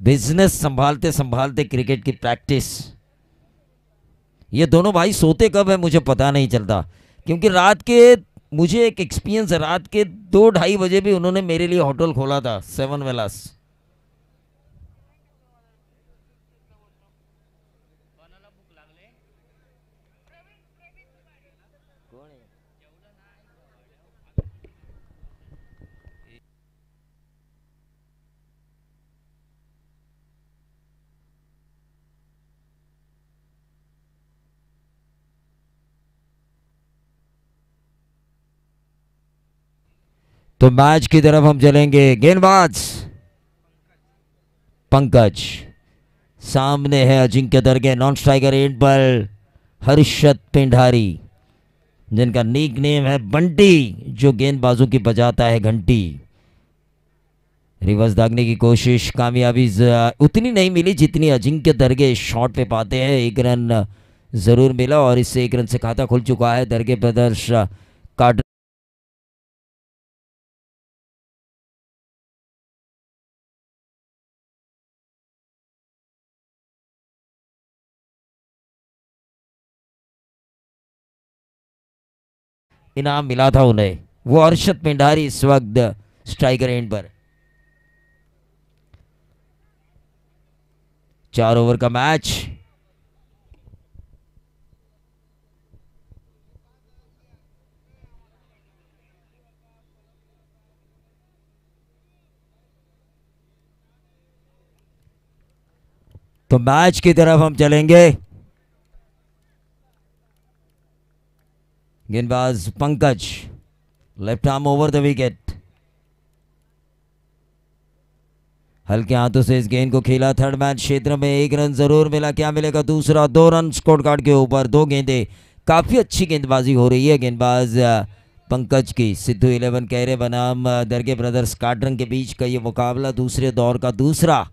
Business संभालते संभालते cricket की प्रैक्टिस। ये दोनों भाई सोते कब है मुझे पता नहीं चलता, क्योंकि रात के, मुझे एक एक्सपीरियंस है, रात के 2-2:30 बजे भी उन्होंने मेरे लिए होटल खोला था, 7 वेलास। तो मैच की तरफ हम चलेंगे। गेंदबाज पंकज, सामने है अजिंक्य दरगे। नॉन स्ट्राइकर एंड पर हर्षद पिंडारी, जिनका नीक नेम है बंटी, जो गेंदबाजों की बजाता है घंटी। रिवर्स दागने की कोशिश, कामयाबी उतनी नहीं मिली जितनी अजिंक्य दरगे शॉट पे पाते हैं। 1 रन जरूर मिला और इससे 1 रन से खाता खुल चुका है दरगे ब्रदर्स का। इनाम मिला था उन्हें, वो हर्षद पिंडारी इस वक्त स्ट्राइकर एंड पर। 4 ओवर का मैच। तो मैच की तरफ हम चलेंगे। गेंदबाज Pankaj, left arm over the wicket, हल्के हाथों से इस गेंद को खेला। थर्ड मैच क्षेत्र में 1 रन जरूर मिला। क्या मिलेगा दूसरा? 2 रन स्कोर कार्ड के ऊपर, 2 गेंदे। काफी अच्छी गेंदबाजी हो रही है गेंदबाज पंकज की। सिद्धू 11 कैरे बनाम दरगे ब्रदर्स काटरंग के बीच का ये मुकाबला दूसरे दौर का दूसरा।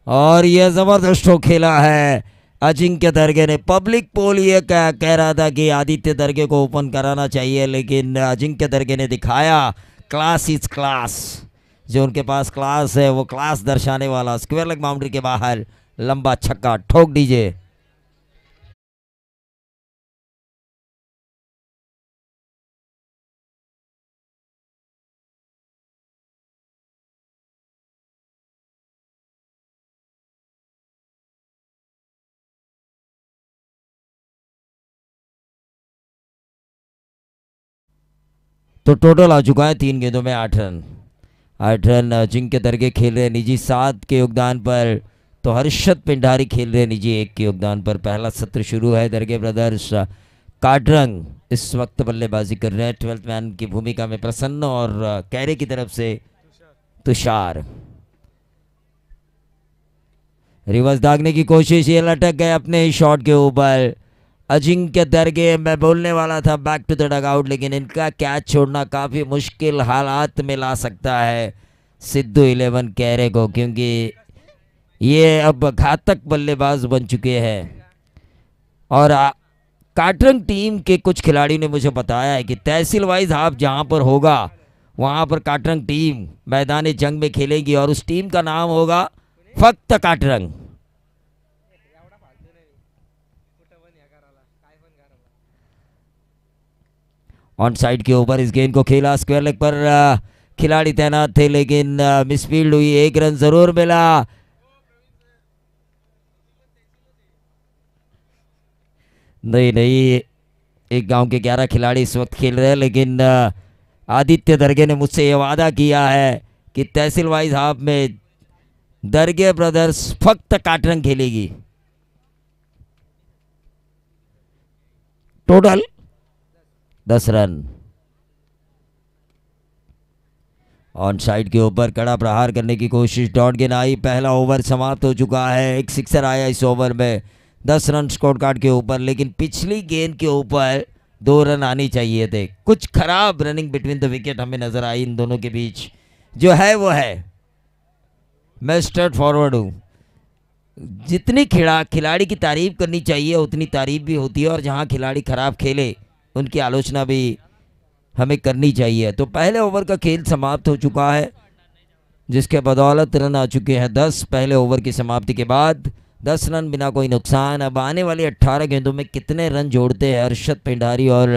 और यह जबरदस्त शो खेला है अजिंक्य दरगे ने। पब्लिक पोल ये कह रहा था कि आदित्य दरगे को ओपन कराना चाहिए, लेकिन अजिंक्य दरगे ने दिखाया क्लास इज क्लास। जो उनके पास क्लास है वो क्लास दर्शाने वाला स्क्वायर लेग बाउंड्री के बाहर लंबा छक्का ठोक दीजिए। तो टोटल आ चुका है 3 गेंदों में 8 रन। 8 रन अजिंक्य दरगे खेल रहे निजी 7 के योगदान पर, तो हर्षद पिंडारी खेल रहे निजी 1 के योगदान पर। पहला सत्र शुरू है। दरगे ब्रदर्स काटरंग इस वक्त बल्लेबाजी कर रहे हैं 12th मैन की भूमिका में प्रसन्न, और कैरे की तरफ से तुषार। रिवर्स दागने की कोशिश, ये लटक गए अपने ही शॉट के ऊपर। अजिंक्य दरगे, मैं बोलने वाला था बैक टू द डगआउट, लेकिन इनका कैच छोड़ना काफ़ी मुश्किल हालात में ला सकता है सिद्धू 11 कैरे को, क्योंकि ये अब घातक बल्लेबाज बन चुके हैं। और काटरंग टीम के कुछ खिलाड़ियों ने मुझे बताया है कि तहसील वाइज हाफ जहां पर होगा वहां पर काटरंग टीम मैदान जंग में खेलेगी, और उस टीम का नाम होगा फक्त काटरंग। ऑन साइड के ऊपर इस गेंद को खेला, स्क्वायर लेग पर खिलाड़ी तैनात थे, लेकिन मिसफील्ड हुई। 1 रन जरूर मिला। नहीं नहीं, एक गांव के 11 खिलाड़ी इस वक्त खेल रहे हैं, लेकिन आदित्य दरगे ने मुझसे ये वादा किया है कि तहसील वाइज हाफ में दरगे ब्रदर्स फक्त काटरंग खेलेगी। Total 10 run. ऑन साइड के ऊपर कड़ा प्रहार करने की कोशिश, डॉट गेंद आई। पहला ओवर समाप्त हो चुका है। एक सिक्सर आया इस ओवर में। 10 रन स्कोर कार्ड के ऊपर, लेकिन पिछली गेंद के ऊपर 2 रन आनी चाहिए थे। कुछ खराब रनिंग बिटवीन द विकेट हमें नजर आई इन दोनों के बीच। जो है वो है। मैं स्ट्रेट फॉरवर्ड हूँ। जितनी खिलाड़ी की तारीफ करनी चाहिए उतनी तारीफ भी होती है, और जहाँ खिलाड़ी खराब खेले उनकी आलोचना भी हमें करनी चाहिए। तो पहले ओवर का खेल समाप्त हो चुका है, जिसके बदौलत रन आ चुके हैं 10 पहले ओवर की समाप्ति के बाद। 10 रन बिना कोई नुकसान। अब आने वाली 18 गेंदों में कितने रन जोड़ते हैं हर्षद पिंडारी और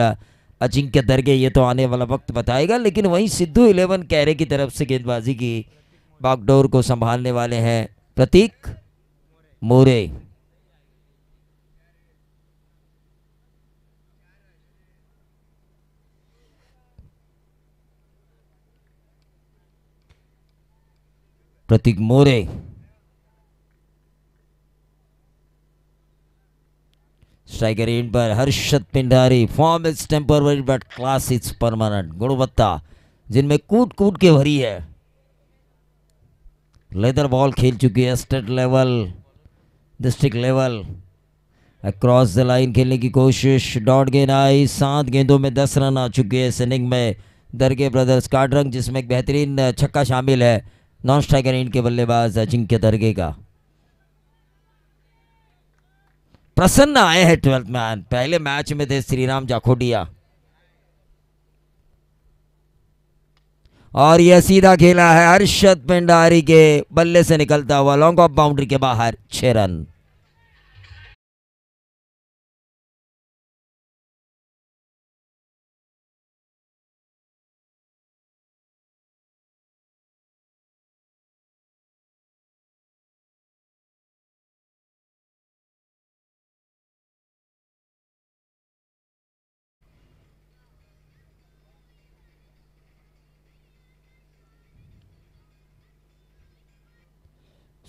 अजिंक्य दरगे, ये तो आने वाला वक्त बताएगा। लेकिन वहीं सिद्धू 11 कैरे की तरफ से गेंदबाजी की बागडोर को संभालने वाले हैं प्रतीक मोरे। प्रतीक मोरे स्ट्राइकर एंड पर Harshad Pindari. Form is temporary but class is permanent. गुणवत्ता जिनमें कूट कूट के भरी है। लेदर बॉल खेल चुकी है state level, district level. Across the line खेलने की कोशिश, डॉट गेंद आई। 7 गेंदों में 10 रन आ चुके हैं इस इनिंग में दरगे ब्रदर्स काडरंग, जिसमें एक बेहतरीन छक्का शामिल है नॉन स्ट्राइकर एंड के बल्लेबाज अजिंक्य दरगे का। प्रसन्न आए हैं 12th मैन। पहले मैच में थे श्रीराम जाखोटिया, और यह सीधा खेला है हर्षद पिंडारी के बल्ले से निकलता हुआ लॉन्ग ऑफ बाउंड्री के बाहर। 6 रन।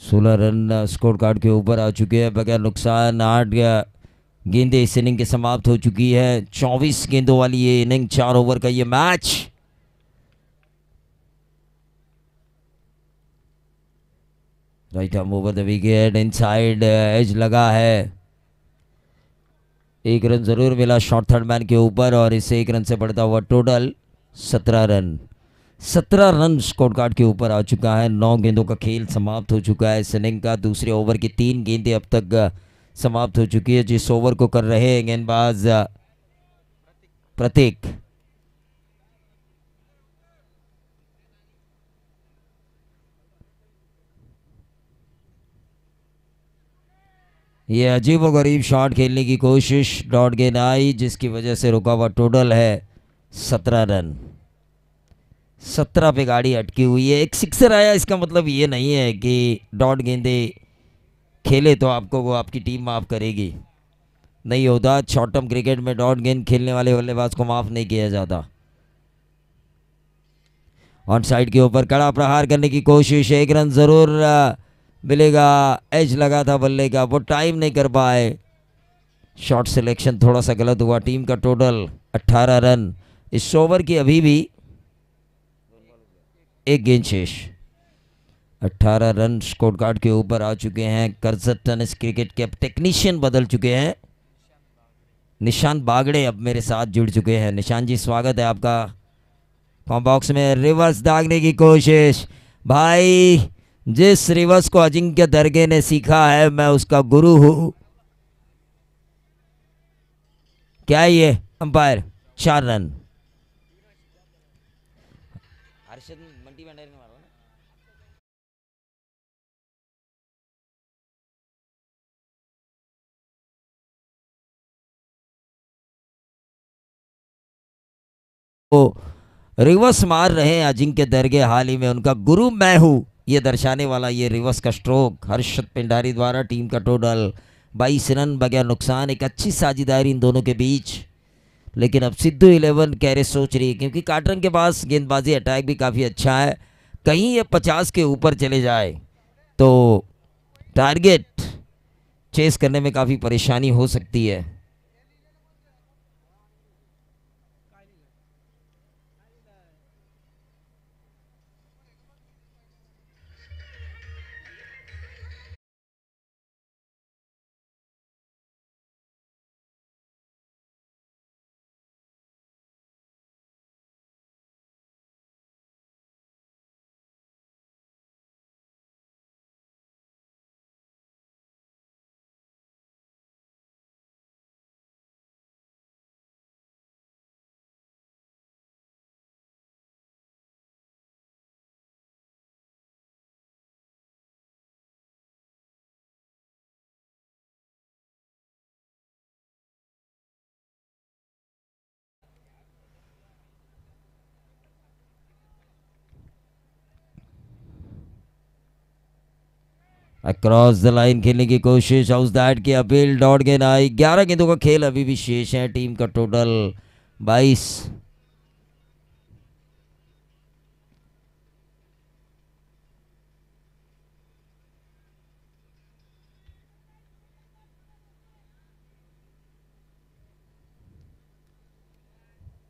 सोलह रन स्कोर कार्ड के ऊपर आ चुके हैं बगैर नुकसान। 8 गेंदें इस इनिंग की समाप्त हो चुकी है। 24 गेंदों वाली ये इनिंग, 4 ओवर का ये match. Right arm over the wicket, inside edge लगा है। 1 रन जरूर मिला शॉर्ट थर्ड मैन के ऊपर, और इससे 1 रन से बढ़ता हुआ total 17 run. 17 run score card के ऊपर आ चुका है। 9 गेंदों का खेल समाप्त हो चुका है इस इनिंग का। दूसरे ओवर की 3 गेंदें अब तक समाप्त हो चुकी है, जिस ओवर को कर रहे हैं गेंदबाज प्रतीक। ये अजीब व गरीब शॉट खेलने की कोशिश, डॉट गेंद आई जिसकी वजह से रुका हुआ टोटल है 17 रन। 17 पे गाड़ी अटकी हुई है। एक सिक्सर आया, इसका मतलब ये नहीं है कि डॉट गेंदे खेले तो आपको वो आपकी टीम माफ करेगी, नहीं होता। शॉर्ट टर्म क्रिकेट में डॉट गेंद खेलने वाले बल्लेबाज को माफ नहीं किया जाता। ऑन साइड के ऊपर कड़ा प्रहार करने की कोशिश, 1 रन जरूर मिलेगा। एज लगा था बल्ले का, वो टाइम नहीं कर पाए। शॉट सिलेक्शन थोड़ा सा गलत हुआ। टीम का टोटल 18 रन। इस ओवर की अभी भी 1 गेंद शेष। 18 रन स्कोर कार्ड के ऊपर आ चुके हैं। करजत टेनिस क्रिकेट के अब टेक्नीशियन बदल चुके हैं। निशांत बागड़े अब मेरे साथ जुड़ चुके हैं। निशांत जी, स्वागत है आपका कॉम बॉक्स में। रिवर्स दागने की कोशिश, भाई जिस रिवर्स को अजिंक्य दरगे ने सीखा है मैं उसका गुरु हूं। क्या है ये अंपायर? 4 रन। हर्षद मंटी भंडारी ने मारा ना। वो रिवर्स मार रहे हैं अजिंक्य दरगे। हाल ही में उनका गुरु मैं हूं ये दर्शाने वाला ये रिवर्स का स्ट्रोक हर्षद पिंडारी द्वारा। टीम का टोटल 22 रन बगैर नुकसान। एक अच्छी साझेदारी इन दोनों के बीच। लेकिन अब सिद्धू 11 कैरे सोच रही है, क्योंकि काटरन के पास गेंदबाजी अटैक भी काफ़ी अच्छा है। कहीं ये 50 के ऊपर चले जाए तो टारगेट चेस करने में काफ़ी परेशानी हो सकती है। अक्रॉस द लाइन खेलने की कोशिश, हाउस दैट की अपील, डॉट गेंद आई। 11 गेंदों का खेल अभी भी शेष है, टीम का टोटल 22।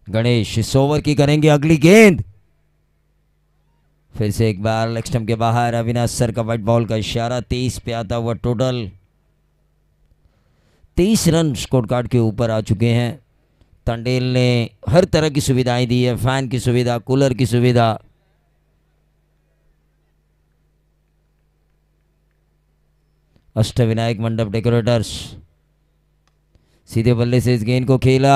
गणेश इस ओवर की करेंगे अगली गेंद, फिर से एक बार लेग स्टंप के बाहर। अविनाश सर का व्हाइट बॉल का इशारा, 23 पे आता हुआ टोटल। 23 रन स्कोर कार्ड के ऊपर आ चुके हैं। तंडेल ने हर तरह की सुविधाएं दी है, फैन की सुविधा, कूलर की सुविधा। अष्टविनायक मंडप डेकोरेटर्स सीधे बल्ले से इस गेंद को खेला।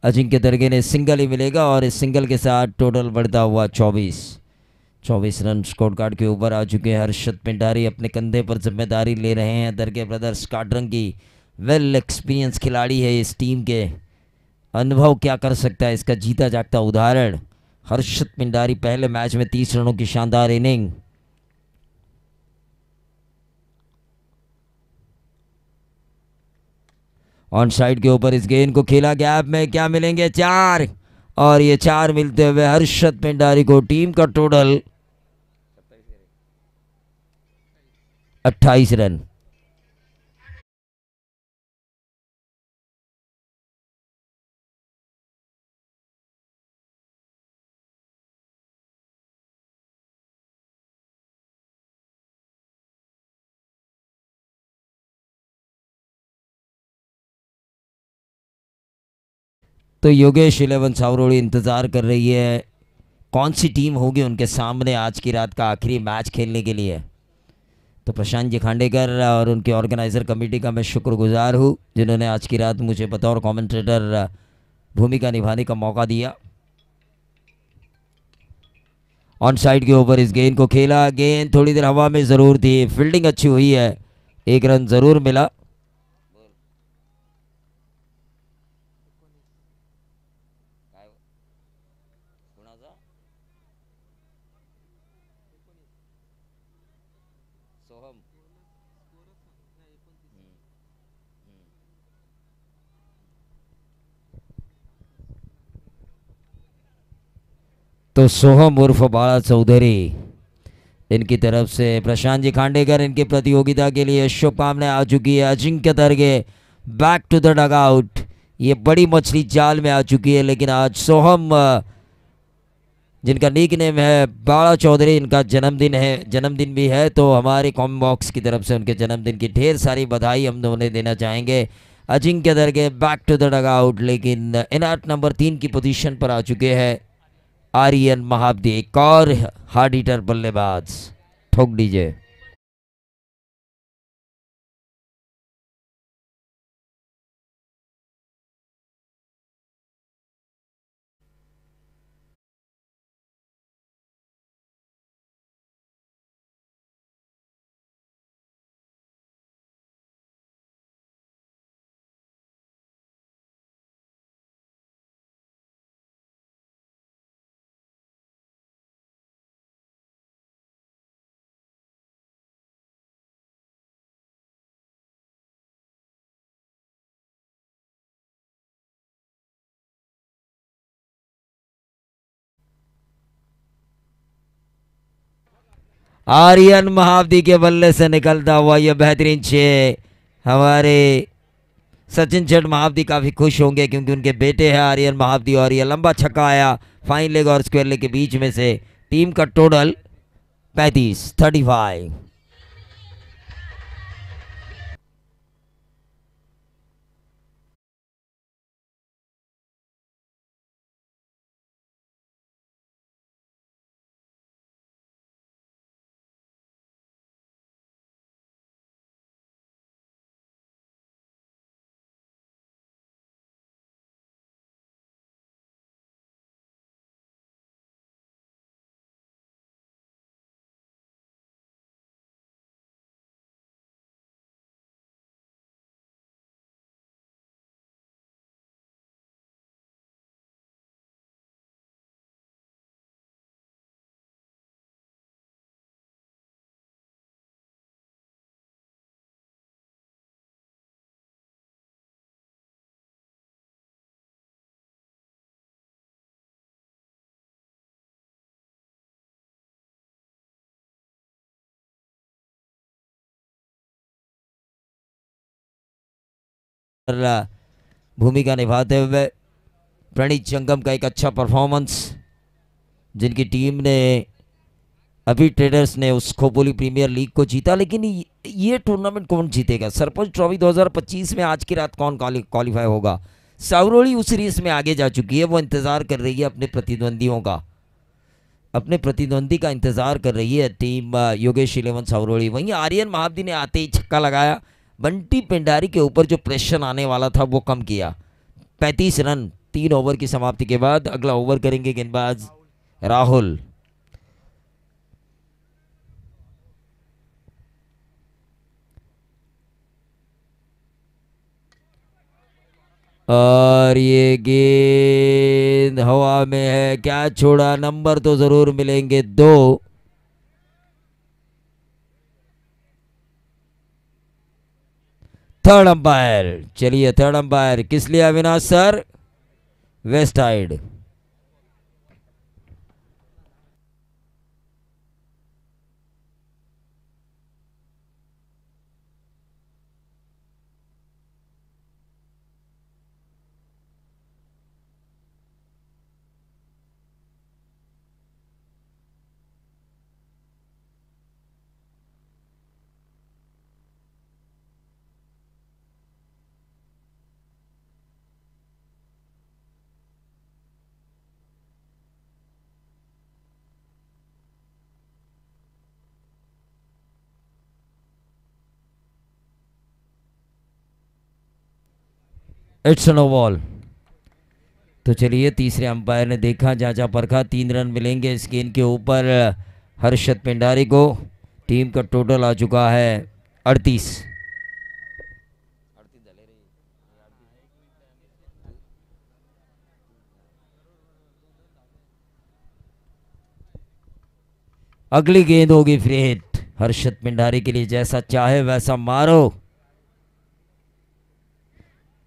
अजिंक्य दरगे ने सिंगल ही मिलेगा और इस सिंगल के साथ टोटल बढ़ता हुआ 24 रन स्कोर कार्ड के ऊपर आ चुके हैं। हर्षद पिंडारी अपने कंधे पर जिम्मेदारी ले रहे हैं। दरगे ब्रदर्स काटरंग की वेल एक्सपीरियंस खिलाड़ी है इस टीम के। अनुभव क्या कर सकता है इसका जीता जागता उदाहरण। हर्षद पिंडारी पहले मैच में 30 रनों की शानदार इनिंग। ऑन साइड के ऊपर इस गेंद को खेला, गैप में क्या मिलेंगे, 4, और ये 4 मिलते हुए हर्षद पिंडारी को टीम का टोटल 28 रन। तो योगेश 11 सावरोड़ी इंतज़ार कर रही है कौन सी टीम होगी उनके सामने आज की रात का आखिरी मैच खेलने के लिए। तो प्रशांत जी खांडेकर और उनके ऑर्गेनाइज़र कमेटी का मैं शुक्रगुजार हूँ जिन्होंने आज की रात मुझे बतौर कमेंटेटर भूमिका निभाने का मौका दिया। ऑन साइड के ऊपर इस गेंद को खेला, गेंद थोड़ी देर हवा में ज़रूर थी, फील्डिंग अच्छी हुई है, 1 रन ज़रूर मिला। तो सोहम उर्फ बाला चौधरी, इनकी तरफ से प्रशांत जी खांडेकर इनकी प्रतियोगिता के लिए शुभकामनाएं आ चुकी है। Ajinkya Darge back to the dugout, ये बड़ी मछली जाल में आ चुकी है, लेकिन आज सोहम जिनका निक नेम है बाला चौधरी, इनका जन्मदिन है, जन्मदिन भी है, तो हमारे कॉमेंट बॉक्स की तरफ से उनके जन्मदिन की ढेर सारी बधाई हम उन्हें देना चाहेंगे। Ajinkya Darge back to the dugout, लेकिन इनाट नंबर 3 की पोजीशन पर आ चुके हैं आर्यन महाब्दी, एक और हार्ड हिटर बल्लेबाज। ठोक दीजिए। आर्यन महाब्दी के बल्ले से निकलता हुआ यह बेहतरीन 6, हमारे सचिन चट महाब्दी काफ़ी खुश होंगे क्योंकि उनके बेटे हैं आर्यन महाब्दी, और यह लंबा छक्का आया फाइन लेग और स्क्वायर लेग के बीच में से। टीम का टोटल 35। भूमिका निभाते हुए। प्रणीत जंगम का एक अच्छा परफॉर्मेंस, जिनकी टीम ने अभी ट्रेडर्स ने उस खोपोली प्रीमियर लीग को जीता। लेकिन ये टूर्नामेंट कौन जीतेगा? सरपंच ट्रॉफी 2025 में आज की रात कौन क्वालिफाई होगा? सावरोली उस रेस में आगे जा चुकी है, वो इंतजार कर रही है अपने प्रतिद्वंदियों का, अपने प्रतिद्वंदी का इंतजार कर रही है टीम योगेश 11 सावरोली। वहीं आर्यन महाब्दी ने आते ही छक्का लगाया। बंटी पिंडारी के ऊपर जो प्रेशर आने वाला था वो कम किया। 35 रन 3 ओवर की समाप्ति के बाद। अगला ओवर करेंगे गेंदबाज राहुल। और ये गेंद हवा में है, क्या छोड़ा? नंबर तो जरूर मिलेंगे 2। थर्ड अंपायर, चलिए थर्ड अंपायर किस लिए Avinash sir? Waist side. It's no ball. तो चलिए तीसरे अंपायर ने देखा, जांचा परखा, 3 रन मिलेंगे इस गेंद के ऊपर हर्षद पिंडारी को। टीम का टोटल आ चुका है 38। अगली गेंद होगी फ्री हिट हर्षद पिंडारी के लिए, जैसा चाहे वैसा मारो।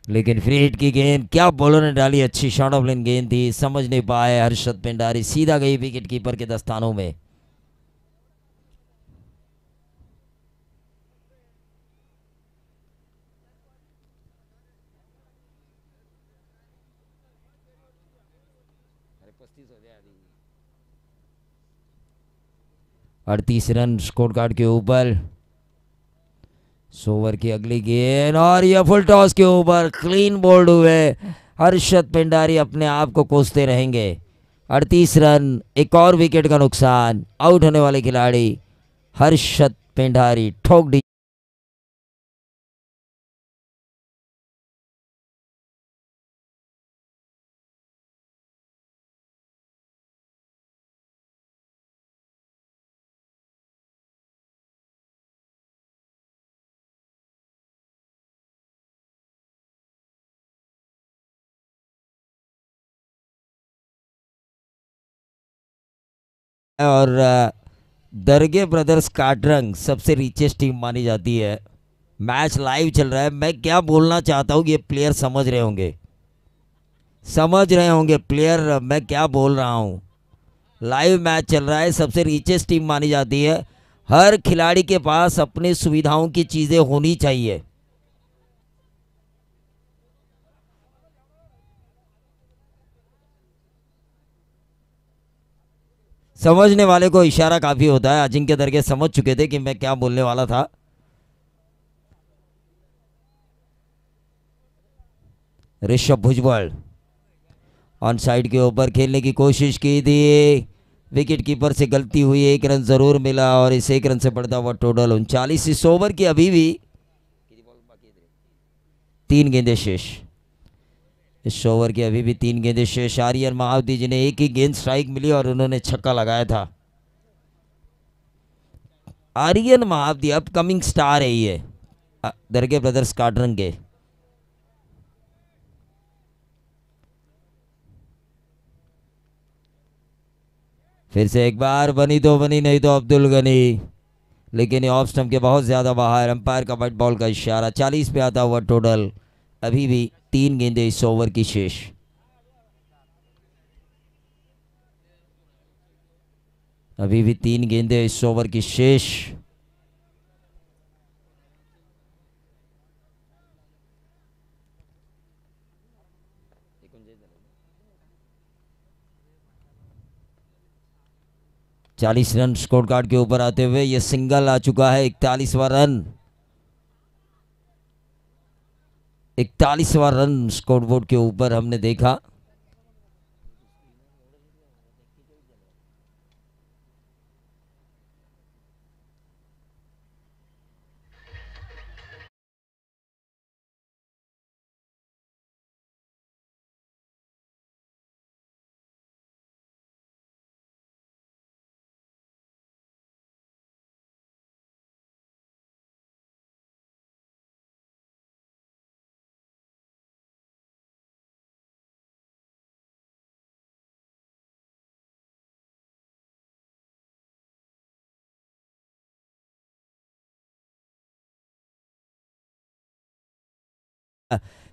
लेकिन फ्री हिट की गेंद, क्या बॉलर ने डाली, अच्छी शॉट ऑफ लेन गेंद थी, समझ नहीं पाए हर्षद पिंडारी, सीधा गई विकेट कीपर के दस्तानों में। अड़तीस रन स्कोर कार्ड के ऊपर। ओवर की अगली गेंद और यह फुल टॉस के ऊपर क्लीन बोल्ड हुए। हर्षद पिंडारी अपने आप को कोसते रहेंगे। 38 रन, एक और विकेट का नुकसान। आउट होने वाले खिलाड़ी हर्षद पिंडारी ठोक दी। और दरगे ब्रदर्स काटरंग सबसे रिचेस्ट टीम मानी जाती है। मैच लाइव चल रहा है। मैं क्या बोलना चाहता हूँ ये प्लेयर समझ रहे होंगे, समझ रहे होंगे प्लेयर मैं क्या बोल रहा हूँ। लाइव मैच चल रहा है, सबसे रिचेस्ट टीम मानी जाती है। हर खिलाड़ी के पास अपनी सुविधाओं की चीज़ें होनी चाहिए। समझने वाले को इशारा काफ़ी होता है। अजिंक्य दरगे समझ चुके थे कि मैं क्या बोलने वाला था। ऋषभ भुजबल ऑन साइड के ऊपर खेलने की कोशिश की थी, विकेट कीपर से गलती हुई, 1 रन जरूर मिला और इस 1 रन से बढ़ता हुआ टोटल 39। इस ओवर की अभी भी 3 गेंदें शेष। इस ओवर की अभी भी 3 गेंदें शेष। आर्यन महावती जी ने एक ही गेंद स्ट्राइक मिली और उन्होंने छक्का लगाया था। आर्यन महावती अपकमिंग स्टार है ये दरगे ब्रदर्स काटरंग के। फिर से एक बार बनी तो बनी, नहीं तो अब्दुल गनी, लेकिन ये ऑफ स्टंप के बहुत ज़्यादा बाहर। अंपायर का व्हाइट बॉल का इशारा। 40 पे आता हुआ टोटल। अभी भी 3 गेंदें इस ओवर की शेष। अभी भी 3 गेंदें इस ओवर की शेष। 40 रन स्कोर कार्ड के ऊपर आते हुए ये सिंगल आ चुका है। 41वां रन, 41वां रन स्कोर बोर्ड के ऊपर हमने देखा।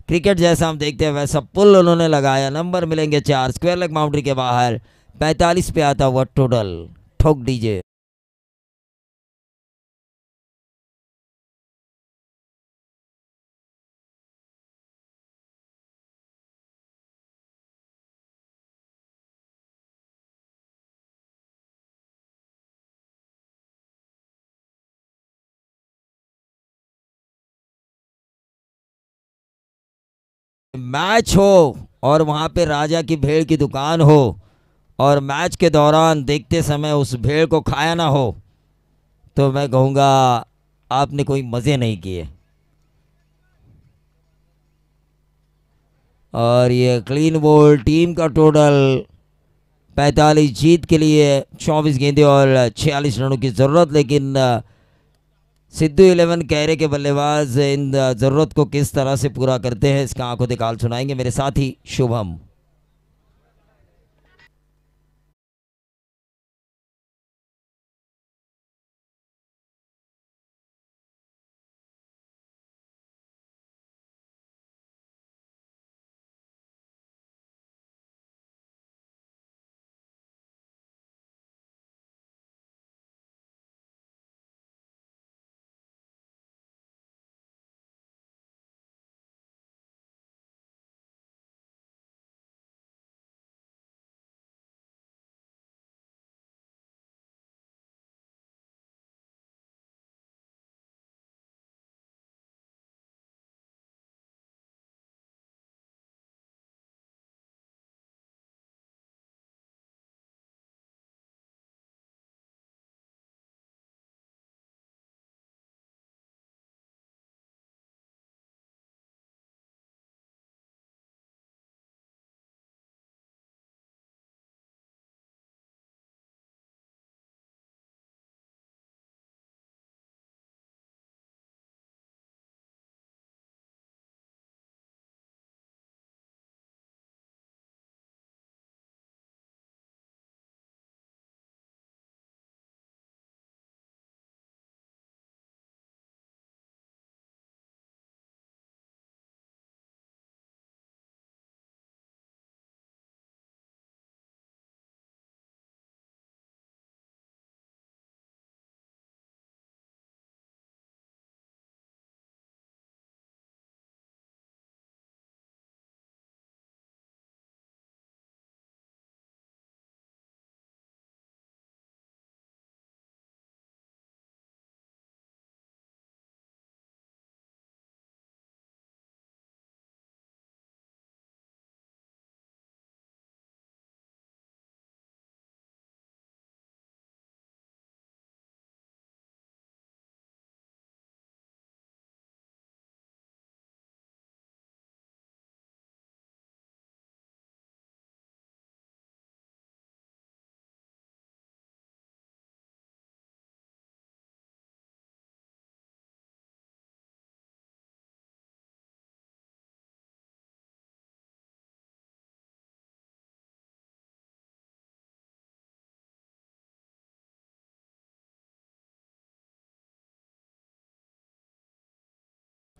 क्रिकेट जैसा हम देखते हैं वैसा पुल उन्होंने लगाया। नंबर मिलेंगे 4 स्क्वायर लेग बाउंड्री के बाहर। 45 पे आता हुआ टोटल। ठोक दीजिए। मैच हो और वहां पे राजा की भेड़ की दुकान हो और मैच के दौरान देखते समय उस भेड़ को खाया ना हो तो मैं कहूँगा आपने कोई मज़े नहीं किए। और ये क्लीन बोल्ड टीम का टोटल 45 जीत के लिए 24 गेंदे और 46 रनों की ज़रूरत। लेकिन सिद्धू 11 कैरे के बल्लेबाज इन ज़रूरत को किस तरह से पूरा करते हैं इसका आंखों दिखाल सुनाएंगे मेरे साथी शुभम।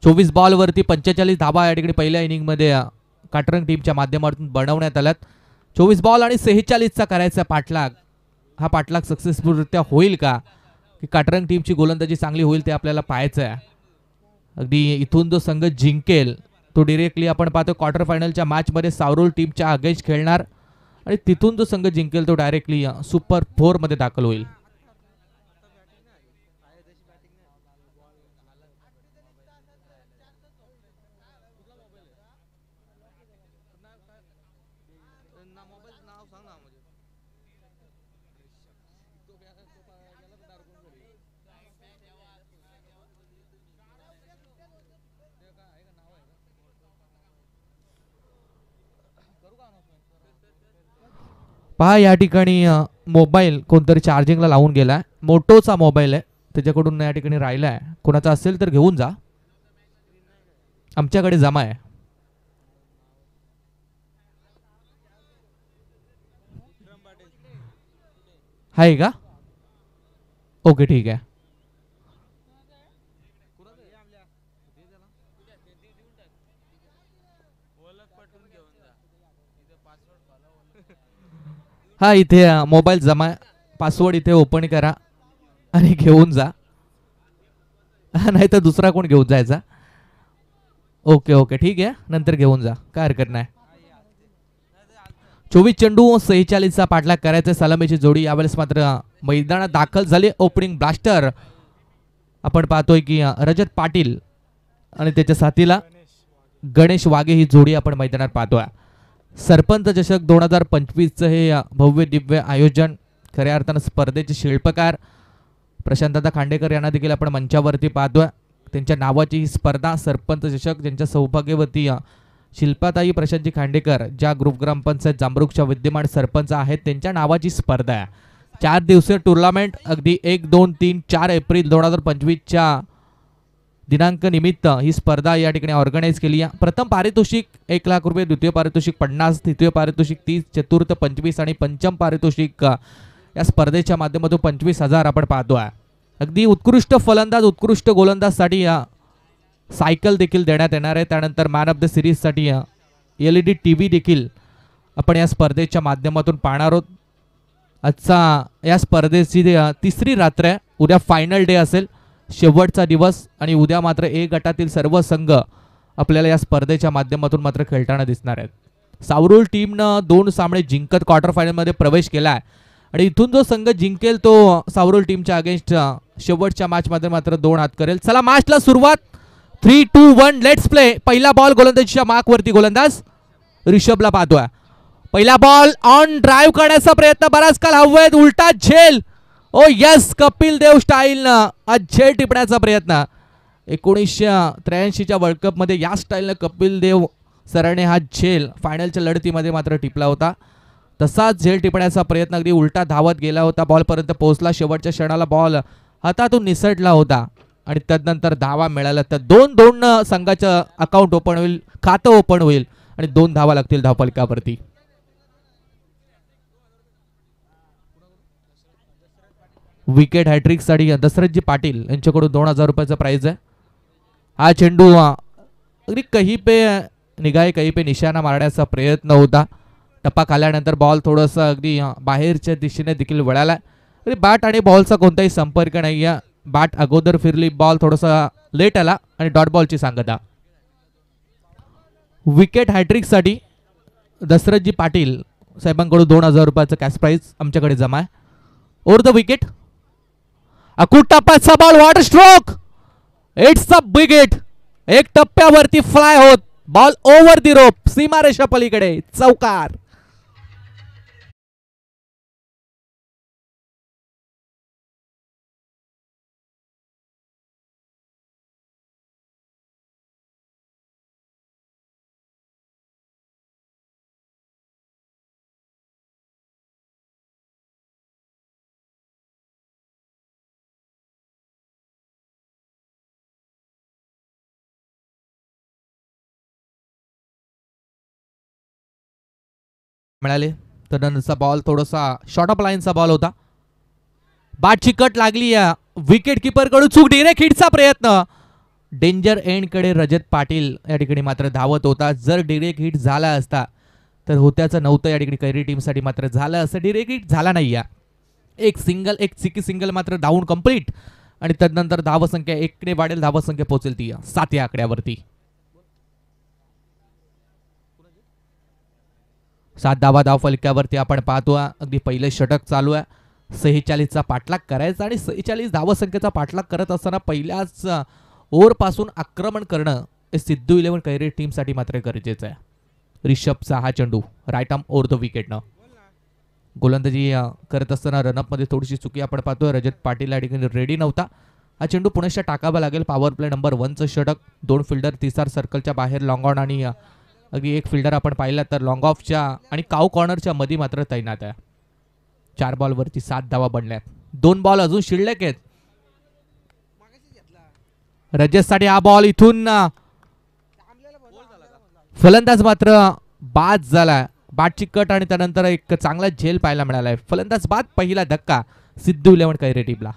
चोवीस बॉलवरती 45 धाबा या ठिकाणी पहिल्या इनिंगमध्ये काटरंग टीमच्या माध्यमातून बनवण्यात आल्यात। 24 बॉल आणि 46चा करायचा पाठलाग। हा पाठलाग सक्सेसफुलरित्या होईल का की काटरंग टीमची गोलंदाजी चांगली होईल ते आपल्याला पाहायचं आहे। अगदी इथून जो संघ जिंकेल तो डायरेक्टली आपण पाहतो क्वार्टर फायनलच्या मॅचमध्ये सावरूल टीमच्या अगेन्स्ट खेळणार आणि तिथून जो संघ जिंकेल तो डायरेक्टली सुपर 4 मध्ये दाखल होईल. पहा या ठिकाणी मोबाईल कोणतरी चार्जिंगला लावून गेलाय. मोटोचा मोबाईल आहे, त्याच्याकडून या ठिकाणी राहिलाय. कोणाचा असेल तर घेऊन जा, आमच्याकडे जमा आहे. आहे का? ओके ठीक आहे. हा इथे मोबाईल जमा आहे, पासवर्ड इथे ओपन करा आणि घेऊन जा, नाही तर दुसरा कोण घेऊन जायचा. ओके ओके ठीक आहे, नंतर घेऊन जा, काय हरकत नाही. 24 चेंडू 46चा पाठलाग करायचा. सलामीची जोडी यावेळेस मात्र मैदानात दाखल झाली. ओपनिंग ब्लास्टर आपण पाहतोय की रजत पाटील आणि त्याच्या साथीला गणेश वाघे ही जोडी आपण मैदानात पाहतोय. सरपंच चषक 2025चं हे भव्य दिव्य आयोजन, खऱ्या अर्थानं स्पर्धेचे शिल्पकार प्रशांतदा खांडेकर यांना देखील आपण मंचावरती पाहतोय. त्यांच्या नावाची ही स्पर्धा सरपंच चषक, ज्यांच्या सौभाग्यवती शिल्पाताई प्रशांतजी खांडेकर, ज्या ग्रुप ग्रामपंचायत जांभरुखच्या विद्यमान सरपंच आहेत, त्यांच्या नावाची स्पर्धा आहे. 4 दिवसीय टुर्नामेंट अगदी 1, 2, 3, 4 एप्रिल 2025च्या दिनांक निमित्त ही स्पर्धा या ठिकाणी ऑर्गनाईज केली आहे. प्रथम पारितोषिक 1 लाख रुपये, द्वितीय पारितोषिक 50, तृतीय पारितोषिक 30, चतुर्थ 25 आणि पंचम पारितोषिक या स्पर्धेच्या माध्यमातून 25,000 आपण पाहतो आहे. अगदी उत्कृष्ट फलंदाज, उत्कृष्ट गोलंदाजसाठी सायकल देखील देण्यात येणार आहे. त्यानंतर मॅन ऑफ द सिरीजसाठी LED TV देखील आपण या स्पर्धेच्या माध्यमातून पाहणार आहोत. आजचा या स्पर्धेची 3री रात्र आहे, उद्या फायनल डे असेल, शेवटचा दिवस, आणि उद्या मात्र ए गटातील सर्व संघ आपल्याला या स्पर्धेच्या माध्यमातून मात्र खेळताना दिसणार आहेत. सावरूल टीमनं 2 सामने जिंकत क्वार्टर फायनलमध्ये प्रवेश केला आहे आणि इथून जो संघ जिंकेल तो सावरूल टीमच्या अगेन्स्ट शेवटच्या मॅचमध्ये मात्र 2 हात करेल. चला मॅचला सुरुवात. 3, 2, 1 लेट्स प्ले. पहिला बॉल गोलंदाजीच्या मार्कवरती, गोलंदाज ऋषभला पाहतोय. पहिला बॉल ऑन ड्राईव्ह करण्याचा प्रयत्न, बराच काल हवेत, उलटा झेल. ओ यस, कपिल देव स्टाईलनं आज झेल टिपण्याचा प्रयत्न. 1983च्या वर्ल्ड कपमध्ये या स्टाईलनं कपिल देव सराने हा झेल फायनलच्या लढतीमध्ये मात्र टिपला होता. तसाच झेल टिपण्याचा प्रयत्न, अगदी उलटा धावत गेला होता, बॉलपर्यंत पोहोचला, शेवटच्या क्षणाला बॉल हातातून निसटला होता आणि त्यानंतर धावा मिळाला. तर 2-2 संघाचं अकाउंट ओपन होईल, खातं ओपन होईल आणि 2 धावा लागतील धावफलकावरती. विकेट हॅट्रिक साठी दशरथजी पाटील यांच्याकडून 2,000 रुपयाचा प्राइज आहे. हा चेंडू अगदी कहीं पे निगाहे कहीं पे निशाणा मारण्याचा प्रयत्न होता. टप्पा खाल्यानंतर बॉल थोडंसं अगदी बाहेरच्या दिशेने देखील वळाला. बॅट आणि बॉलचा कोणताही संपर्क नाही आहे. बॅट अगोदर फिरली, बॉल थोडासा लेट आला आणि डॉट बॉलची सांगता. विकेट हॅट्रिक साठी दशरथजी पाटील साहेबांकडून 2,000 रुपयाचं कॅश प्राइज आमच्याकडे जमा आहे. ओव्हर द विकेट, अकूट टप्प्याचा ball, water stroke, it's a big hit. एक टप्प्यावरती फ्लाय होत बॉल ओव्हर दी रोप, सीमारेषा पलीकडे, चौकार. मिळाले. तर बॉल थोडासा शॉर्ट ऑफ लाईनचा बॉल होता. बॅटची कट लागली. विकेट किपर कडून चूक, डिरेक्ट हिटचा प्रयत्न. डेंजर एंड कडे रजत पाटील या ठिकाणी मात्र धावत होता. जर डिरेक्ट हिट झाला असता तर होत्याचं नव्हतं या ठिकाणी कैरी टीमसाठी, मात्र झालं असं. डिरेक्ट हिट झाला नाही. एक सिंगल, एक चिकी सिंगल मात्र डाऊन कंप्लीट आणि त्यानंतर धावसंख्या 1ने वाढेल, धावसंख्या पोहोचेल ती 7 या आकड्यावरती. 7 धावा धाव फलकावरती आपण पाहतो. अगदी पहिले षटक चालू आहे. 46चा पाठलाग करायचा आणि 46 धावसंख्येचा पाठलाग करत असताना पहिल्याच ओव्हरपासून आक्रमण करणं हे सिद्धू 11 कैरी टीमसाठी मात्र गरजेचं आहे. रिषभचा हा चेंडू राईट आर्म ओव्हर द विकेटनं गोलंदाजी करत असताना रनअपमध्ये थोडीशी चुकी आपण पाहतोय. रजत पाटील या ठिकाणी रेडी नव्हता. हा चेंडू पुण्याच्या टाकावा लागेल. पॉवर प्ले नंबर 1चं षटक. 2 फिल्डर तिसार सर्कलच्या बाहेर लॉंग ऑन आणि अगदी 1 फिल्डर आपण पाहिला तर लॉंग ऑफच्या आणि काऊ कॉर्नरच्या मध्ये मात्र तैनात आहे. 4 बॉलवरती 7 धावा बनल्यात. 2 बॉल अजून शिल्लक आहेत. रजतसाठी हा बॉल इथून फलंदाज मात्र बाद झाला. बाटची कट आणि त्यानंतर एक चांगला झेल पाहायला मिळालाय. फलंदाज बाद. पहिला धक्का सिद्धू 11 कैरी टीमला.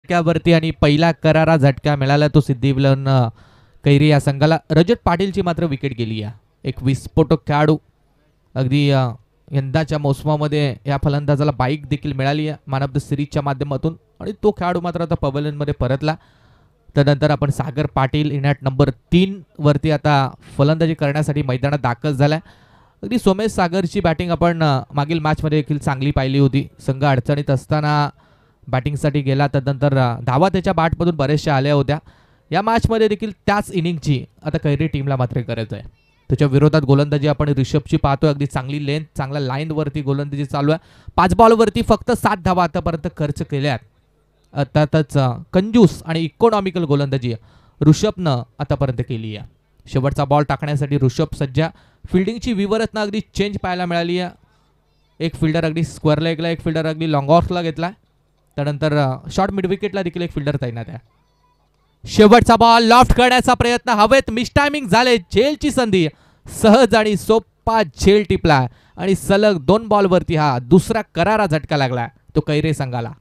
झटक्यावरती आणि पहिला करारा झटका मिळाला तो सिद्धी 11 कैरी या संघाला. रजत पाटीलची मात्र विकेट गेली आहे. एक विस्फोटक खेळाडू. अगदी यंदाच्या मोसमामध्ये या फलंदाजाला बाईक देखील मिळाली आहे मॅन ऑफ द सिरीजच्या माध्यमातून आणि तो खेळाडू मात्र आता पवेलियनमध्ये परतला. त्यानंतर आपण सागर पाटील इनॅट नंबर 3 वरती आता फलंदाजी करण्यासाठी मैदानात दाखल झालाय. अगदी सोमेश सागरची बॅटिंग आपण मागील मॅचमध्ये देखील चांगली पाहिली होती. संघ अडचणीत असताना बॅटिंगसाठी गेला. त्यानंतर धावा त्याच्या बॅटमधून बऱ्याचशा आल्या होत्या. या मॅचमध्ये देखील त्याच इनिंगची आता कैरी टीमला मात्र गरज आहे. त्याच्या विरोधात गोलंदाजी आपण रिषभची पाहतोय. अगदी चांगली लेंथ चांगल्या लाईनवरती गोलंदाजी चालू आहे. 5 बॉलवरती फक्त 7 धावा आतापर्यंत खर्च केल्यात. त्यातच कंजूस आणि इकॉनॉमिकल गोलंदाजी ऋषभनं आतापर्यंत केली आहे. शेवटचा बॉल टाकण्यासाठी ऋषभ सज्जा. फिल्डिंगची विवरत्न अगदी चेंज पाहायला मिळाली आहे. एक फिल्डर अगदी स्क्वेअर लेगला, एक फिल्डर अगदी लॉंग ऑफला घेतला. त्यानंतर शॉर्ट मिड विकेटला देखील एक फिल्डर तैनात आहे. शेवटचा बॉल लॉफ्ट करण्याचा प्रयत्न हवेत मिस टायमिंग झाले. झेलची संधी सहज आणि सोपा झेल टिपला आणि सलग 2 बॉलवरती हा दुसरा करारा झटका लागला तो कैरे संघाला.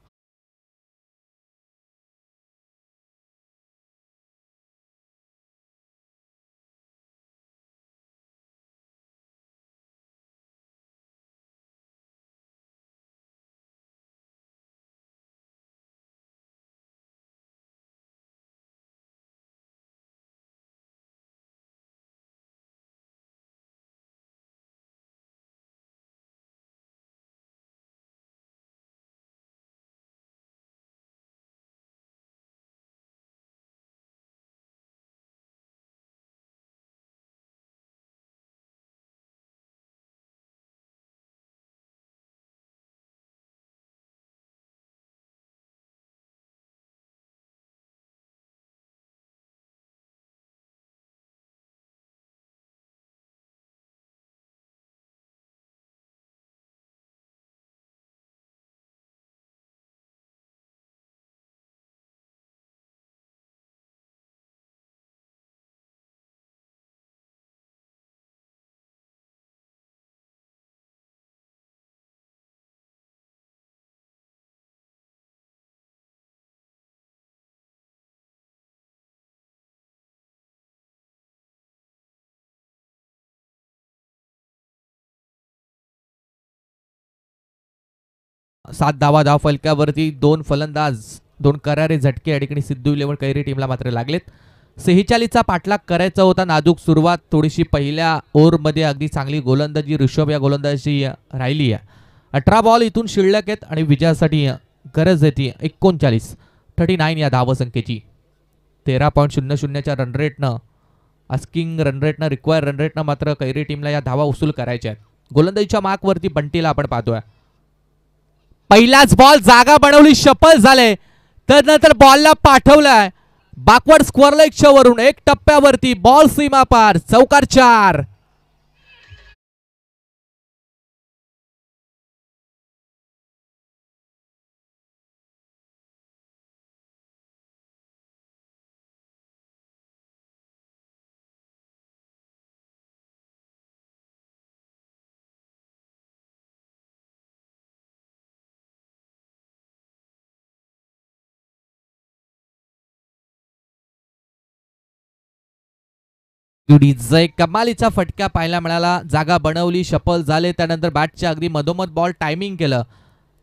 सात धावा धाव फलकावरती 2 फलंदाज 2 करारे झटके या ठिकाणी सिद्धू 11 कैरी टीमला मात्र लागलेत. 46चा पाठलाग करायचा होता. नाजूक सुरुवात थोडीशी पहिल्या ओव्हरमध्ये अगदी चांगली गोलंदाजी ऋषभ या गोलंदाजी राहिली आहे. 18 बॉल इथून शिल्लक आहेत आणि विजयासाठी गरज येते 39 या धावसंख्येची. 13.00च्या रनरेटनं आस्किंग रनरेटनं रिक्वायर रनरेटनं मात्र कैरी टीमला या धावा उसूल करायच्या आहेत. गोलंदाजीच्या मार्कवरती बंटीला आपण पाहतोय. पहिलाच बॉल जागा बनवली. शफल झाले. त्यानंतर बॉलला पाठवलाय बॅकवर्ड स्क्वेअर लेगच्या वरून एक टप्प्यावरती बॉल सीमा पार, चौकार 4. एक कमालीचा फटका पाहायला मिळाला, जागा बनवली, शपल झाले, त्यानंतर बॅटच्या अगदी मधोमध बॉल टायमिंग केलं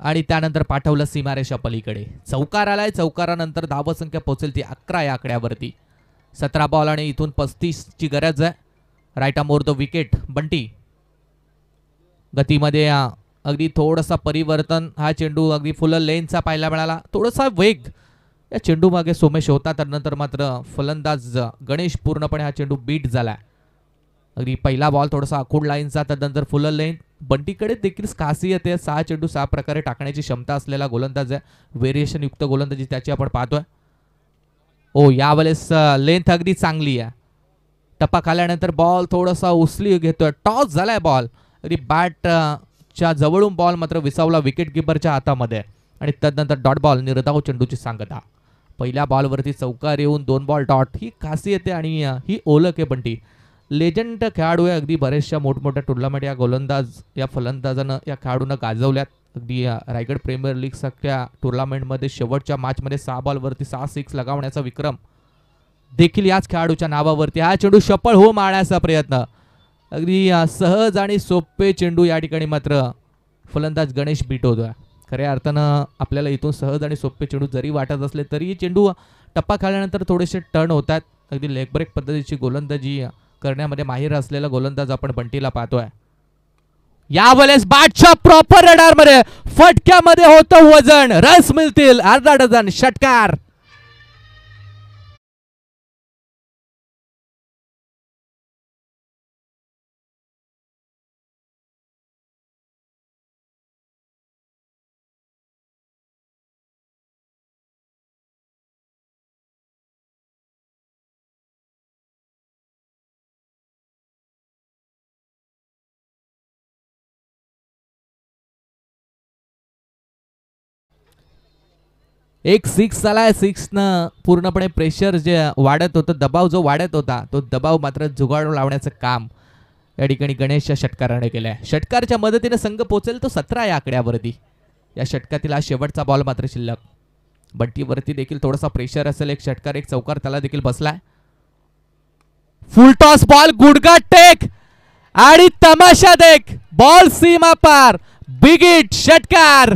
आणि त्यानंतर पाठवलं सीमारेषा पलीकडे. चौकार आलाय, चौकारानंतर धावसंख्या पोहोचेल ती 11 या आकड्यावरती. 17 बॉल आणि इथून 35 ची गरज आहे. Right more the wicket Bunty. गतीमध्ये अगदी थोडासा परिवर्तन, हा चेंडू अगदी फुल लेनचा पाहायला मिळाला, थोडासा वेग या चेंडू मागे सोमेश होता, त्यानंतर मात्र फलंदाज गणेश पूर्णपणे हा चेंडू बीट झाला. अगदी पहिला बॉल थोडासा आखूड लाईनचा, त्यानंतर फुल लेन. बंटीकडे देखील खासियत आहे, 6 चेंडू 6 प्रकारे टाकण्याची क्षमता असलेला गोलंदाज आहे, व्हेरिएशन युक्त गोलंदाजी त्याची आपण पाहतोय. ओ यावेळेस लेंथ अगदी चांगली आहे. टप्पा खाल्यानंतर बॉल थोडासा उचली घेतोय, टॉस झालाय बॉल, अगदी बॅटच्या जवळून बॉल मात्र विसावला विकेट किपरच्या हातामध्ये आणि त्यानंतर डॉट बॉल, निर्धाव चेंडूची सांगता. पहिल्या बॉलवरती चौकार येऊन 2 बॉल डॉट, ही खासियत आहे आणि ही ओळख आहे बंटी. लेजंड खेळाडू आहे, अगदी बरेचशा मोठमोठ्या टुर्नामेंट या फलंदाजानं या खेळाडूंना गाजवल्यात. अगदी रायगड प्रीमियर लीग सारख्या टुर्नामेंटमध्ये शेवटच्या मॅचमध्ये 6 बॉलवरती 6 सिक्स लगावण्याचा विक्रम देखील याच खेळाडूच्या नावावरती. हा चेंडू शपल हो मारण्याचा प्रयत्न, अगदी सहज आणि सोपे चेंडू या ठिकाणी मात्र फलंदाज गणेश बीट होतोय. खऱ्या अर्थानं आपल्याला इथून सहज आणि सोपे चेंडू जरी वाटत असले तरी चेंडू टप्पा खाल्यानंतर थोडेसे टर्न होतात. अगदी लेग ब्रेक पद्धतीची गोलंदाजी करण्यामध्ये माहिर असलेला गोलंदाज आपण बंटीला पाहतोय. यावेळेस बॅटच्या प्रॉपर रडार मध्ये फटक्यामध्ये होतं वजन, रस मिळतील अर्धा डझन. षटकार. एक सिक्स आलाय. सिक्सनं पूर्णपणे प्रेशर जे वाढत होतं, दबाव जो वाढत होता, तो दबाव मात्र जुगाडून लावण्याचं काम या ठिकाणी गणेशच्या षटकाराने केलंय. षटकारच्या मदतीने संघ पोहोचेल तो 17 या आकड्यावरती. या षटकातील हा शेवटचा बॉल मात्र शिल्लक. बंटीवरती देखील थोडासा प्रेशर असेल, एक षटकार एक चौकार त्याला देखील बसलाय. फुल टॉस बॉल, गुडगा टेक आणि तमाशा देख, बॉल सीमा पार, बिग हिट, षटकार.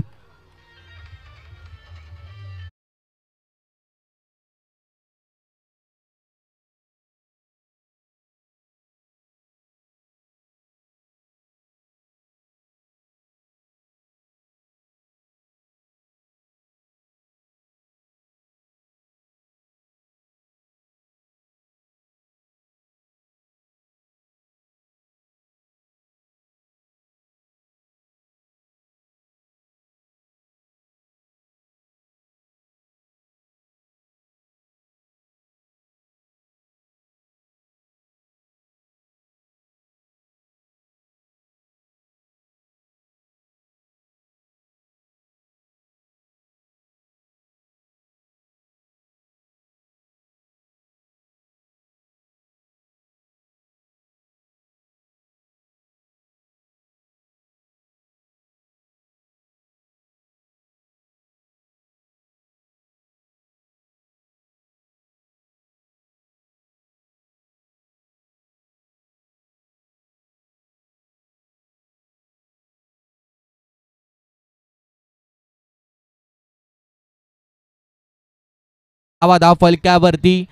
धाव फलक्यावरती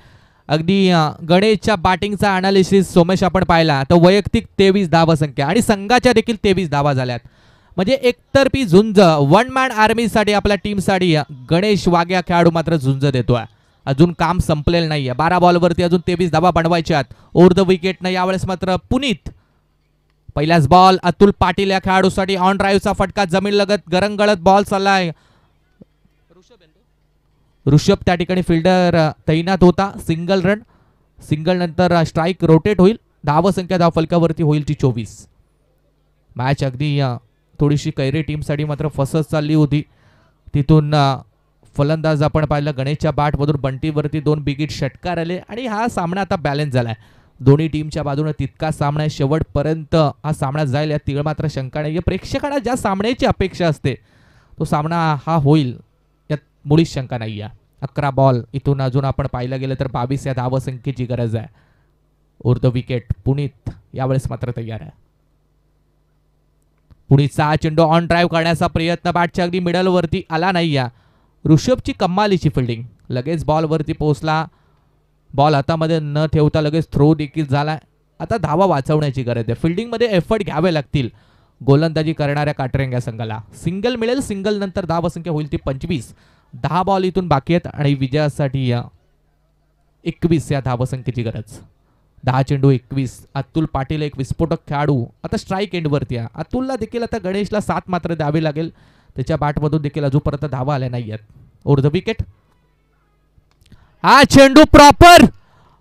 अगदी गणेशच्या बॅटिंगचा अनालिसिस सोमेश आपण पाहिला तर वैयक्तिक 23 धावसंख्या आणि संघाच्या देखील 23 धावा झाल्यात. म्हणजे एकतर्फी झुंज, वन मॅन आर्मीसाठी आपल्या टीमसाठी गणेश वाघ्या खेळाडू मात्र झुंज देतोय. अजून काम संपलेलं नाहीये. 12 बॉलवरती अजून 23 धावा बनवायच्यात. ओव्हर द विकेटनं यावेळेस मात्र पुनीत. पहिलाच बॉल अतुल पाटील या खेळाडूसाठी ऑन ड्राईव्हचा फटका, जमीन लगत गरंगळत बॉल चाललाय. ऋषभ त्या ठिकाणी फिल्डर तैनात होता. सिंगल रन, सिंगल नंतर स्ट्राईक रोटेट होईल. धावसंख्या धावफलकावरती होईल ती 24. मॅच अगदी थोडीशी कैरे टीमसाठी मात्र फसत चालली होती. तिथून फलंदाज आपण पाहिलं गणेशच्या बॅटमधून बंटीवरती 2 बिग षटकार आले आणि हा सामना आता बॅलन्स झालाय. दोन्ही टीमच्या बाजूने तितका सामना आहे. शेवटपर्यंत हा सामना जाईल यात तिळ मात्र शंका नाही. प्रेक्षकांना ज्या सामन्याची अपेक्षा असते तो सामना हा होईल यात मुळीच शंका नाही आहे. 11 बॉल इथून अजून आपण पाहिलं गेलं तर 22 या धावसंख्येची गरज आहे. उर्ध विकेट पुनीत यावेळेस मात्र तयार आहे. पुनीतचा चेंडू ऑन ड्राईव्ह करण्याचा प्रयत्न बॅटच्या अगदी मिडलवरती आला नाही या. ऋषभची कमालीची फिल्डिंग, लगेच बॉलवरती पोहोचला. बॉल हातामध्ये न ठेवता लगेच थ्रो देखील झाला. आता धावा वाचवण्याची गरज आहे. फिल्डिंगमध्ये एफर्ट घ्यावे लागतील गोलंदाजी करणाऱ्या काटरंग संघाला. सिंगल मिळेल, सिंगल नंतर धावसंख्या होईल ती 25. 10 बॉल इथून बाकी आहेत आणि विजयासाठी 21 या धावसंख्येची गरज. 10 चेंडू 21. अतुल पाटील एक विस्फोटक खेळाडू आता स्ट्राईक एंडवरती आहे. अतुलला देखील आता गणेशला 7 मात्र द्यावी लागेल. त्याच्या बॅटमधून देखील अजूनपर्यंत धावा आल्या नाही आहेत. उर्ध विकेट. हा चेंडू proper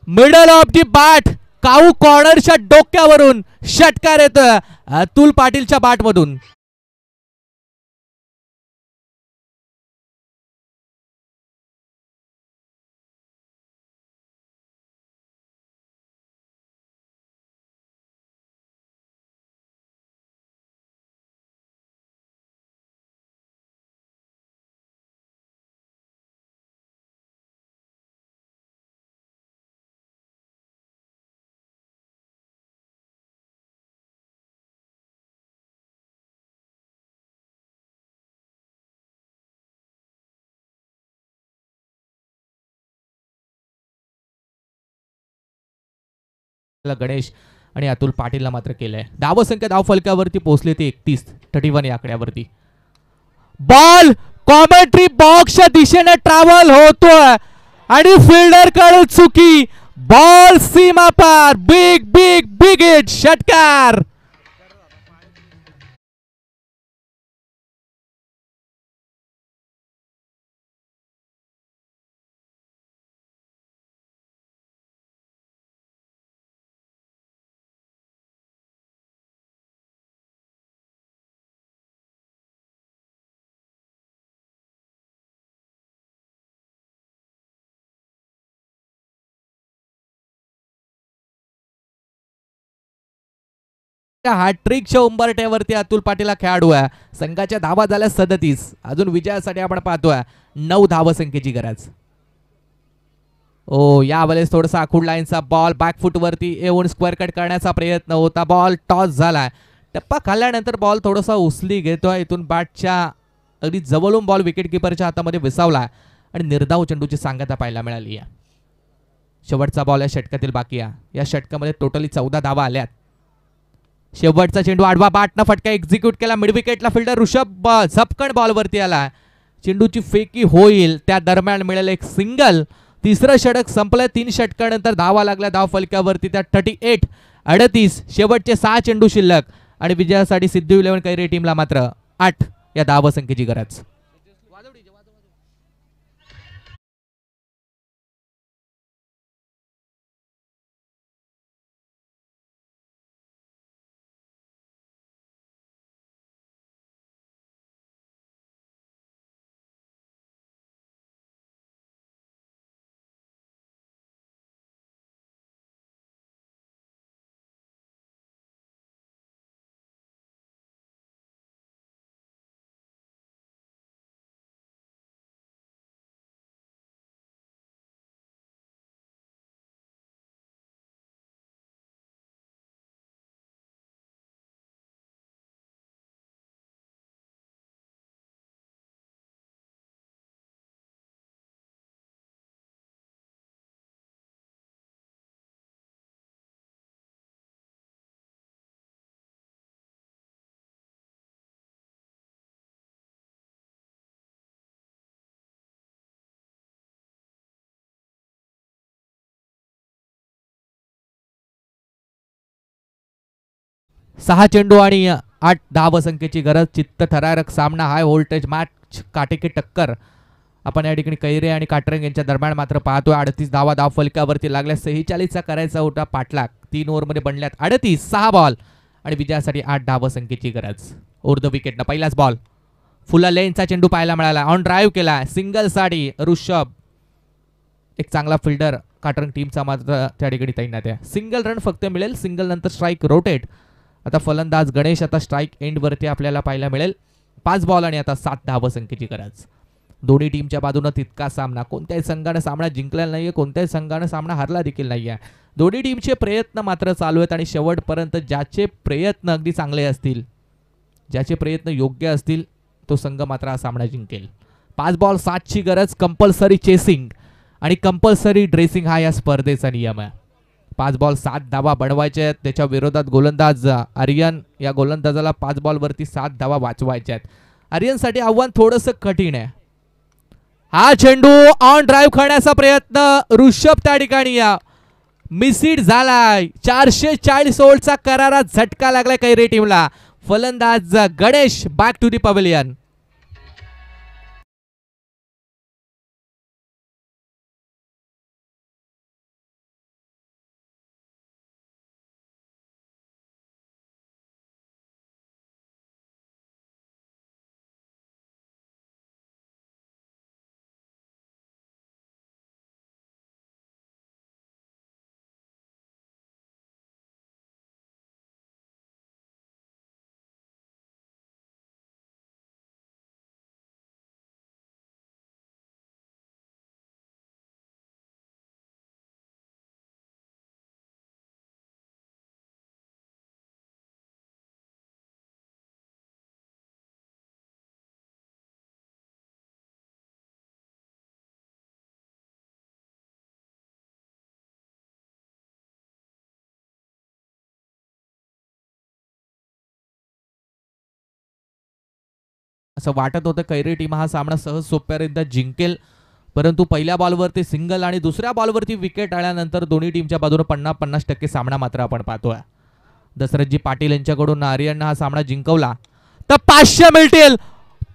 middle of the bat, cow कॉर्नरच्या डोक्यावरून षटकार येतोय अतुल पाटीलच्या बॅटमधून. गणेश आणि अतुल पाटीलला मात्र केलंय. धावसंख्या धावफलकावरती पोहोचले ते 31 या आकड्यावरती. बॉल कॉमेंट्री बॉक्सच्या दिशेने ट्रॅव्हल होतोय आणि फिल्डर कडून चुकी. बॉल सीमा पार. बिग बिग बिग हिट, षटकार. हॅट्रिकच्या उंबरठ्यावरती अतुल पाटील हा खेळाडू आहे. संघाच्या धावा झाल्या 37. अजून विजयासाठी आपण पाहतोय 9 धावसंख्येची गरज. ओ यावेळेस थोडासा आखूड लाईनचा बॉल बॅकफुट वरती येऊन स्क्वेअर कट करण्याचा प्रयत्न होता. बॉल टॉस झालाय. टप्पा खाल्ल्यानंतर बॉल थोडासा उचली घेतोय. इथून बॅटच्या अगदी जवळून बॉल विकेट किपरच्या हातामध्ये विसावला आणि निर्धाव चेंडूची सांगता पाहायला मिळाली आहे. शेवटचा बॉल या षटकातील बाकी आहे. या षटकामध्ये टोटली 14 धावा आल्यात. शेवटचा चेंडू आडवा बॅटनं फटका एक्झिक्यूट केला. मिड विकेटला फिल्डर ऋषभ झपकण बॉलवरती आला. चेंडूची फेकी होईल त्या दरम्यान मिळेल एक सिंगल. तिसरं षटक संपलं. 3 षटकानंतर धावा लागल्या धाव फलकावरती त्या 38. शेवटचे 6 चेंडू शिल्लक आणि विजयासाठी सिद्धू 11 कैरे टीमला मात्र 8 या धावसंख्येची गरज. सहा चेंडू आणि 8 धावसंख्येची गरज. चित्त थरारक सामना, हाय व्होल्टेज मॅच, काटेकी टक्कर आपण या ठिकाणी कैरे आणि काटरंग यांच्या दरम्यान मात्र पाहतोय 38 धावा धाव फलकावरती लागल्या. 46चा करायचा होता पाठलाग. 3 ओव्हरमध्ये बनल्यात 38. 6 बॉल आणि विजयासाठी 8 धावा संख्येची गरज. ओव्हर द विकेटनं पहिलाच बॉल. फुला लेनचा चेंडू पाहायला मिळाला. ऑन ड्राईव्ह केला सिंगल साठी ऋषभ. एक चांगला फिल्डर काटरंग टीमचा मात्र त्या ठिकाणी तैनात आहे. सिंगल रन फक्त मिळेल. सिंगल नंतर स्ट्राईक रोटेट. आता फलंदाज गणेश आता स्ट्राईक एंडवरती आपल्याला पाहायला मिळेल. 5 बॉल आणि आता 7 धावा संख्येची गरज. दोन्ही टीमच्या बाजूनं तितका सामना. कोणत्याही संघानं सामना जिंकलेला नाहीये, कोणत्याही संघानं सामना हरला देखील नाहीये. दोन्ही टीमचे प्रयत्न मात्र चालू आहेत आणि शेवटपर्यंत ज्याचे प्रयत्न अगदी चांगले असतील, ज्याचे प्रयत्न योग्य असतील, तो संघ मात्र हा सामना जिंकेल. 5 बॉल 7ची गरज. कंपल्सरी चेसिंग आणि कंपल्सरी ड्रेसिंग हा या स्पर्धेचा नियम आहे. 5 बॉल 7 धावा बनवायच्या आहेत. त्याच्या विरोधात गोलंदाज आर्यन, या गोलंदाजाला 5 बॉलवरती 7 धावा वाचवायच्या आहेत. आर्यनसाठी आव्हान थोडंसं कठीण आहे. हा चेंडू ऑन ड्राईव्ह करण्याचा प्रयत्न ऋषभ त्या ठिकाणी मिसिड झालाय. 440 ओव्हरचा करारा झटका लागलाय कैरे टीमला. फलंदाज Ganesh back to the pavilion. असं वाटत होतं कैरे टीम हा सामना सहज सोप्यारित्या जिंकेल, परंतु पहिल्या बॉलवरती सिंगल आणि दुसऱ्या बॉलवरती विकेट आल्यानंतर दोन्ही टीमच्या बाजूने 50-50% सामना मात्र आपण पाहतोय. दशरथजी पाटील यांच्याकडून आर्यननं हा सामना जिंकवला तर 500 मिळतील.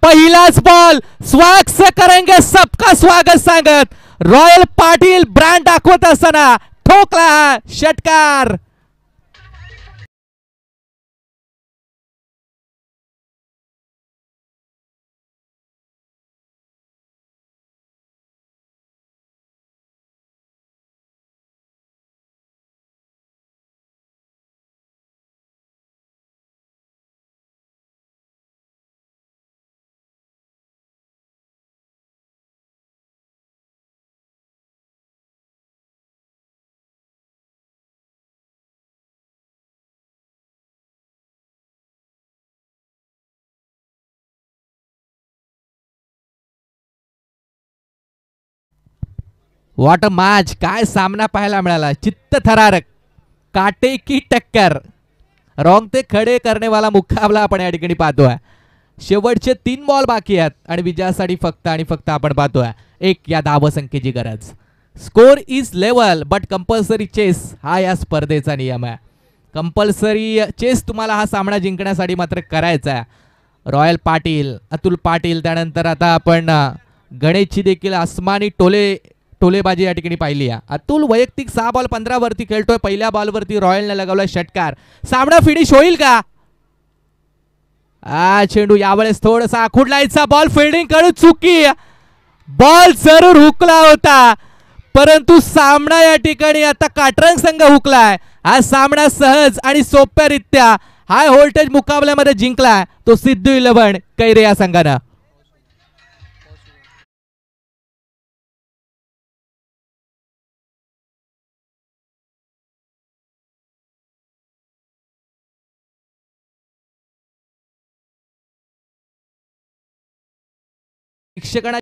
पहिलाच बॉल. स्वागत से करेंगे सबका स्वागत सांगत रॉयल पाटील ब्रँड दाखवत असताना ठोकला षटकार. What a match. काय सामना पाहायला मिळाला. चित्तथरारक काटे की टक्कर. रॉंग ते खडे करण्यावाला मुकाबला आपण या ठिकाणी पाहतोय. शेवटचे 3 बॉल बाकी आहेत आणि विजयासाठी फक्त आणि फक्त आपण पाहतोय 1 या धावसंख्येची गरज. Score is level but compulsory chess हा या स्पर्धेचा नियम आहे. कंपल्सरी चेस तुम्हाला हा सामना जिंकण्यासाठी मात्र करायचा आहे. रॉयल पाटील, अतुल पाटील, त्यानंतर आता आपण गणेशची देखील आसमानी टोलेबाजी या ठिकाणी पाहिली आहे. अतुल वैयक्तिक 6 बॉल 15 वरती खेळतोय. पहिल्या बॉलवरती रॉयलने लगावलाय षटकार. सामना फिनिश होईल का? चेंडू यावेळेस थोडासा आखुडलायचा बॉल फिल्डिंग कडून चुकी. बॉल जरूर हुकला होता, परंतु सामना या ठिकाणी आता काटरंग संघ हुकलाय. हा सामना सहज आणि सोप्यारित्या हाय व्होल्टेज मुकाबल्यामध्ये जिंकलाय तो सिद्धू 11 कैरे या संघानं. शिक्षकांना